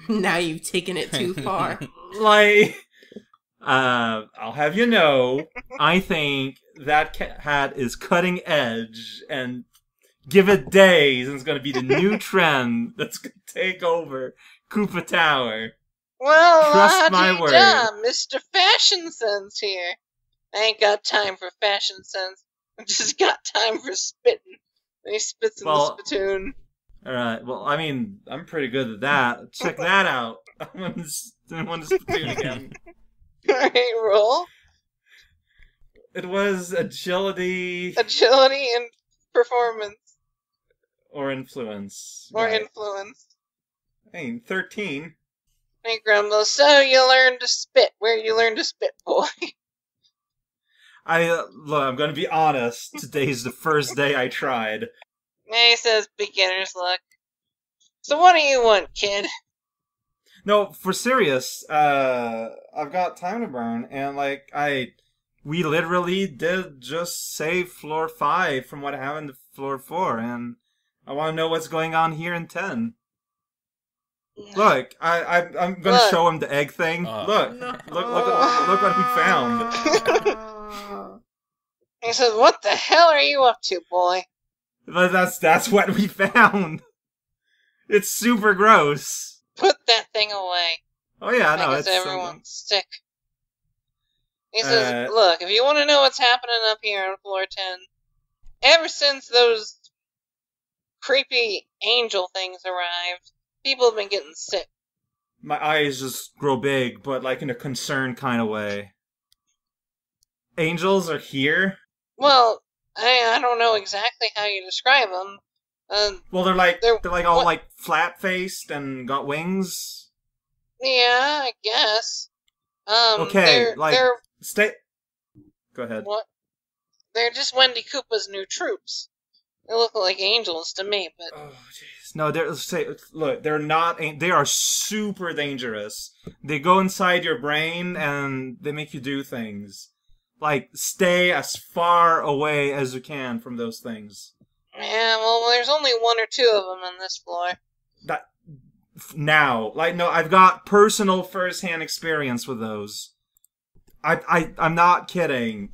Now you've taken it too far. like, I'll have you know, I think that hat is cutting edge, and give it days, and it's gonna be the new trend that's gonna take over Koopa Tower. Well, Trust my la-dee-da, Mr. Fashion Sense here. I ain't got time for fashion sense. I just got time for spitting. And he spits in Well- the spittoon. Alright, well, I mean, I'm pretty good at that. Check that out. I want to spittoon again. Alright, roll. It was agility Agility and performance. or influence. Or Right. influence. I mean, 13. He grumbles, so you learn to spit. Where you learn to spit, boy? Look, I'm gonna be honest. Today's the first day I tried. And he says, beginner's luck. So what do you want, kid? No, for serious, I've got time to burn, and we literally did just save floor 5 from what happened to floor 4, and I want to know what's going on here in 10. Look, I'm gonna Look. show him the egg thing. Look, No. look what we found. He says, what the hell are you up to, boy? But that's what we found. It's super gross. Put that thing away. Oh yeah, no, Because it's everyone's sick. He says, Uh, look, if you want to know what's happening up here on floor 10, ever since those creepy angel things arrived, people have been getting sick. my eyes just grow big, but like in a concerned kind of way. Angels are here. Well, I don't know exactly how you describe them. Well, they're like They're- all what- like flat faced and got wings. Yeah, I guess. Okay, they're Stay. Go ahead. what? They're just Wendy Koopa's new troops. They look like angels to me, but Oh jeez. No, they're not. They are super dangerous. They go inside your brain and they make you do things. Like, stay as far away as you can from those things. Yeah, well, there's only 1 or 2 of them on this floor. Now, no, I've got personal first-hand experience with those. I'm not kidding.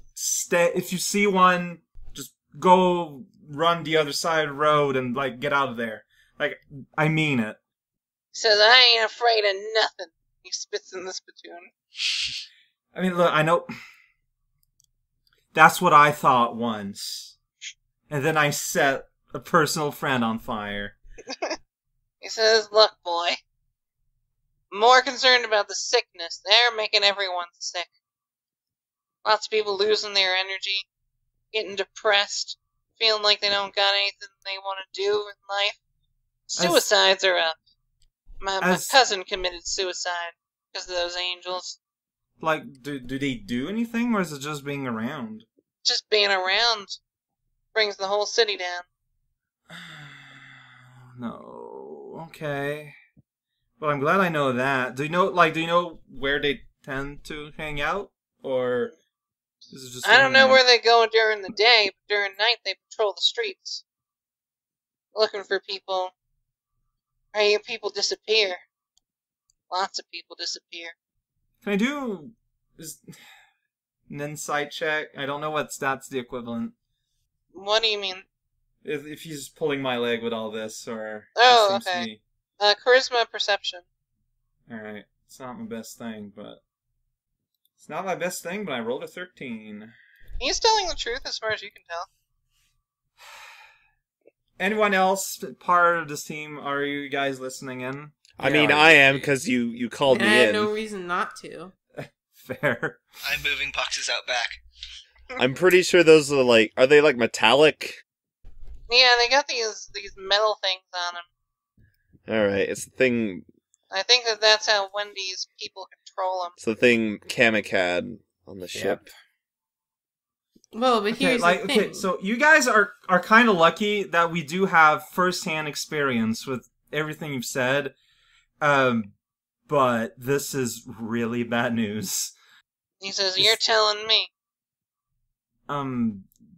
If you see one, just go run the other side of the road and get out of there. I mean it. He says, I ain't afraid of nothing. He spits in the spittoon. I mean, look, I know. That's what I thought once. And then I set a personal friend on fire. He says, look, boy. I'm more concerned about the sickness. They're making everyone sick. Lots of people losing their energy, getting depressed, feeling like they don't got anything they want to do in life. Suicides are up. My cousin committed suicide because of those angels. Do they do anything, or is it just being around? Just being around brings the whole city down. No. Okay. Well, I'm glad I know that. Do you know where they tend to hang out, or is it just? I don't know where they go during the day, but during night they patrol the streets, looking for people. I hear people disappear. Lots of people disappear. Can I do an insight check? I don't know what that's the equivalent. What do you mean? If he's pulling my leg with all this, or... Oh, okay. Charisma perception. Alright. It's not my best thing, but... It's not my best thing, but I rolled a 13. He's telling the truth as far as you can tell. Anyone else part of this team, are you guys listening in? I mean, I am, because you called me in. I had no reason not to. Fair. I'm moving boxes out back. I'm pretty sure those are are they metallic? Yeah, they got these metal things on them. Alright, it's the thing... I think that's how Wendy's people control them. It's the thing Kamek had on the ship. Well, but here's the thing. Okay, so you guys are kind of lucky that we do have first-hand experience with everything you've said. But this is really bad news. He says, you're telling me.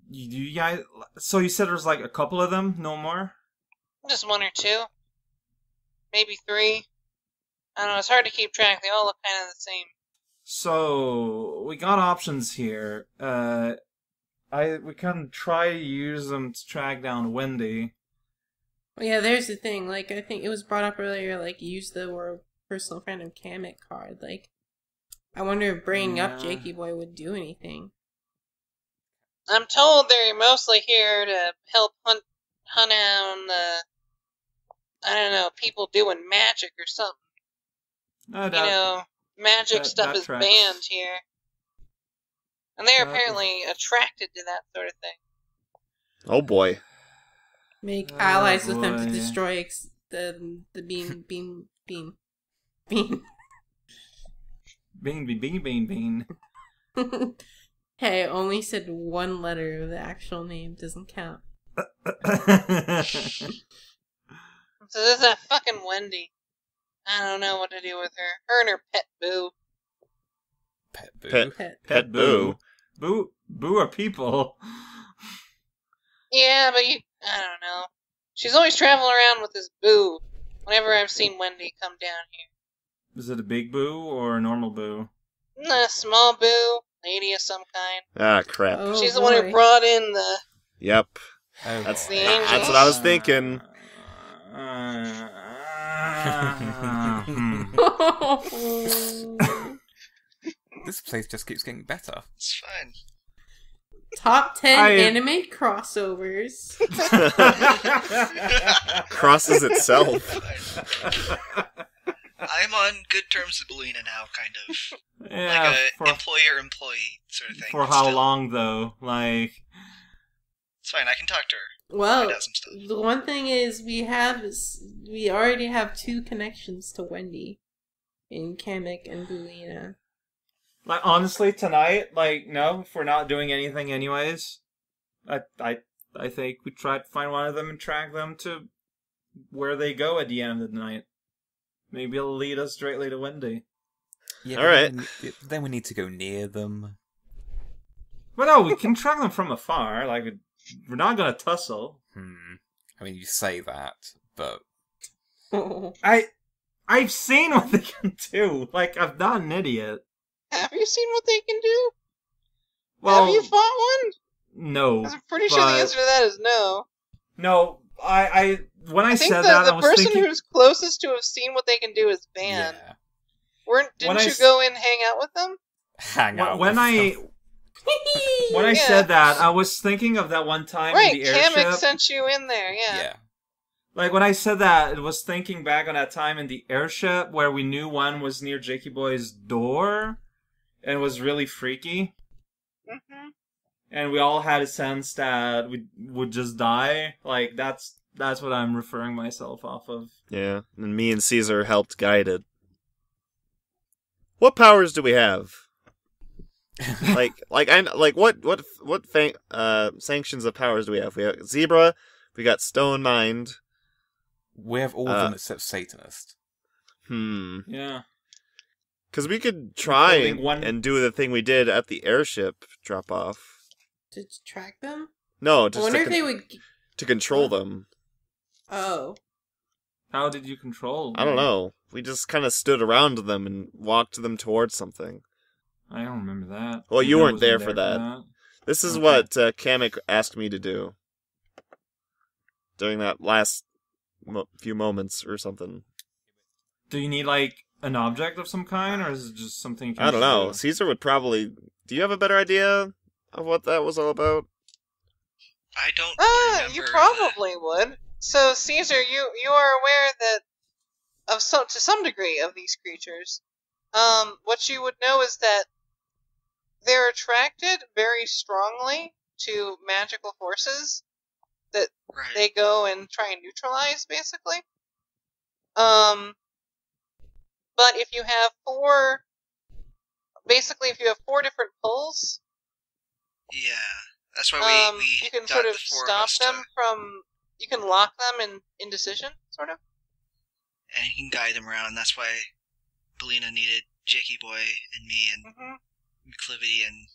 You guys... So you said there's a couple of them? No more? Just 1 or 2. Maybe 3. I don't know, it's hard to keep track. They all look kind of the same. So, we got options here. We can try to use them to track down Wendy. Well, yeah, there's the thing. I think it was brought up earlier, use the word personal friend of Kamek card. I wonder if bringing up Jakey Boy would do anything. I'm told they're mostly here to help hunt down I don't know, people doing magic or something. Magic stuff is banned here. And they're apparently attracted to that sort of thing. Oh boy. Make allies with them to destroy the bean. Bean. Hey, I only said 1 letter of the actual name. Doesn't count. So there's that fucking Wendy. I don't know what to do with her. Her and her pet Boo. Pet Boo? Pet Boo. Boo are people. Yeah, but I don't know. She's always traveling around with this Boo whenever I've seen Wendy come down here. Is it a big Boo or a normal Boo? A small Boo. Lady of some kind. Ah, crap. Oh, She's the one who brought in the... Yep. Oh, That's the angels. That's what I was thinking. This place just keeps getting better. It's fine. Top 10 anime crossovers. Crosses itself. I'm on good terms with Belina now, kind of. Yeah, Like a employer-employee sort of thing. For but how still, long, though? Like... It's fine, I can talk to her. Well, Find out some stuff. the one thing is we already have 2 connections to Wendy in Kamek and Bulina. Like, honestly, tonight, like, no, if we're not doing anything anyways, I think we try to find one of them and track them to where they go at the end of the night. Maybe it'll lead us directly to Wendy. Yeah, Alright. Then we need to go near them. But no, we can track them from afar. Like, we're not gonna tussle. I mean, you say that, but I've seen what they can do. Like, I'm not an idiot. Have you seen what they can do? Well, Have you fought one? no. 'Cause I'm pretty sure the but- answer to that is no. No, when I think said the, that, the I was person thinking... who's closest to have seen what they can do is Van. yeah. Didn't I you s- go in and hang out with them? Hang out. When with I them. when I Yeah. said that, I was thinking of that one time Right, in the airship. Kamek sent you in there, yeah. Yeah. Like, when I said that, it was thinking back on that time in the airship where we knew one was near Jakey Boy's door, and it was really freaky. hmm And we all had a sense that we would just die. Like, that's what I'm referring myself off of. Yeah, and me and Caesar helped guide it. What powers do we have? What sanctions of powers do we have? We have Zebra, we got Stone Mind. We have all of them except Satanist. Yeah. Because we could try Including one- and do the thing we did at the airship drop off. To track them? No, I just wonder if they would. to control them. Oh. How did you control I don't them? know. We just kind of stood around them and walked them towards something. I don't remember that. Well, you I weren't wasn't there for that. This is Okay. what Kamek asked me to do during that last few moments or something. Do you need, like, an object of some kind, or is it just something you can I don't just know. do? Caesar would probably... Do you have a better idea of what that was all about? I don't remember. You probably would. So, Caesar, you are aware that to some degree of these creatures. What you would know is that they're attracted very strongly to magical forces that Right. they go and try and neutralize, basically. But if you have four different pulls, Yeah. That's why we you can got sort of the four stop us them from. You can lock them in indecision, sort of. and you can guide them around. That's why Belina needed Jakey Boy and me and Mm-hmm. McClivity and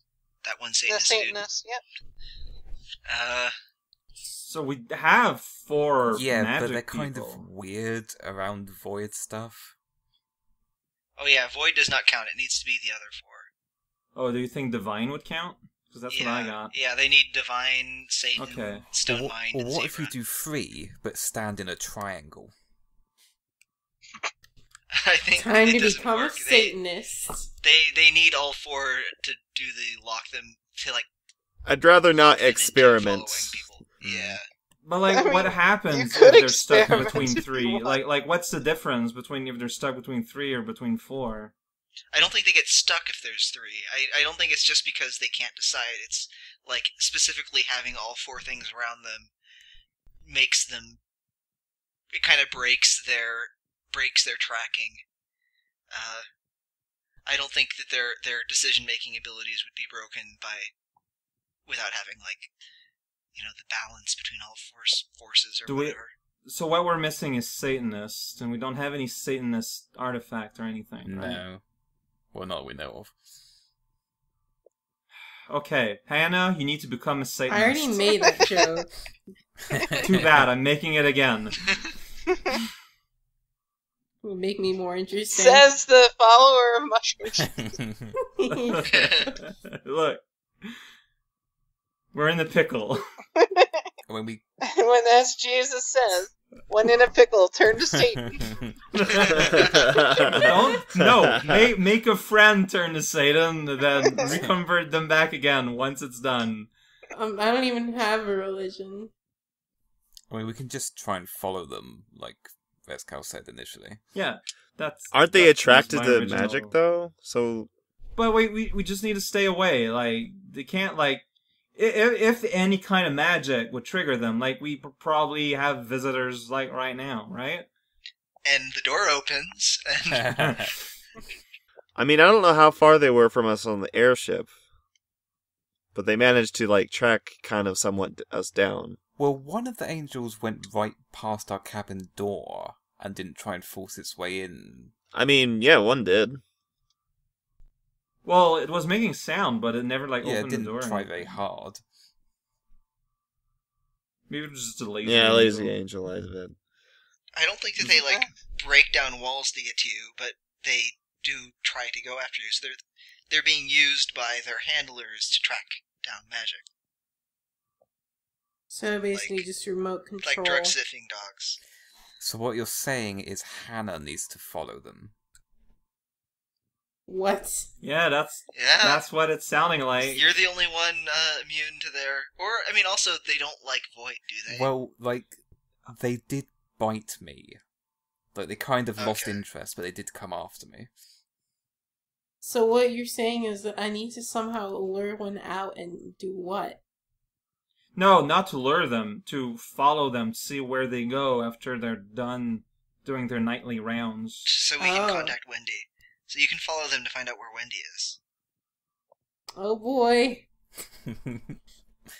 that one The Satanist dude. Satanist, yep. So we have four Yeah, magic but they're kind people. of weird around void stuff. Oh yeah, Void does not count. It needs to be the other four. Oh, do you think Divine would count? Because that's yeah. what I got. Yeah, they need Divine, Satan, Okay. Stone Or Mind, or and what if Zebra. you do 3, but stand in a triangle? I think Time it to doesn't become a work. Satanist. They need all four to do the lock them to like. I'd rather not lock them into experiment. following people. Yeah. But like, I mean, what you happens if could they're stuck in experiment between if you 3? want. Like, what's the difference between if they're stuck between 3 or between 4? I don't think they get stuck if there's three. I don't think it's just because they can't decide. It's like specifically having all four things around them makes them. It kind of breaks their tracking. I don't think that their decision making abilities would be broken without having the balance between all forces or Do we- whatever. So what we're missing is Satanist, and we don't have any Satanist artifact or anything, right? No. Well, not that we know of. Okay, Hannah, you need to become a Satanist. I already made that joke. Too bad, I'm making it again. It would make me more interesting. Says the follower of Mushroom. Look. We're in the pickle. when we When as Jesus says, when in a pickle, turn to Satan. Make a friend turn to Satan, then reconvert them back again once it's done. I don't even have a religion. we can just try and follow them, like Vescal said initially. Yeah, that's. Aren't they that's attracted my to original- magic, though? So... But we just need to stay away. Like, they can't, like... If any kind of magic would trigger them, like, we probably have visitors, like, right now, right? And the door opens, and I mean, I don't know how far they were from us on the airship. But they managed to, like, track kind of somewhat us down. Well, one of the angels went right past our cabin door and didn't try and force its way in. I mean, yeah, one did. Well, it was making sound, but it never Yeah, it opened the didn't door. or try anything. very hard. Maybe it was just a lazy. Yeah, angel. lazy angel, I bet. I don't think that they break down walls to get to you, but they do try to go after you. So they're being used by their handlers to track down magic, So basically, Like- just remote control. like drug sniffing dogs. So what you're saying is Hannah needs to follow them. What? Yeah, Yeah, that's what it's sounding like. you're the only one immune to their. Or I mean, also they don't like void, do they? Well, like, they did bite me. Like, they kind of lost Okay. interest, but they did come after me. So what you're saying is that I need to somehow lure one out and do what? No, not to lure them, to follow them, see where they go after they're done doing their nightly rounds. So we can Oh. contact Wendy. So you can follow them to find out where Wendy is. Oh boy.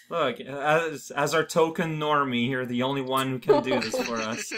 Look, as our token normie, you're the only one who can do this for us.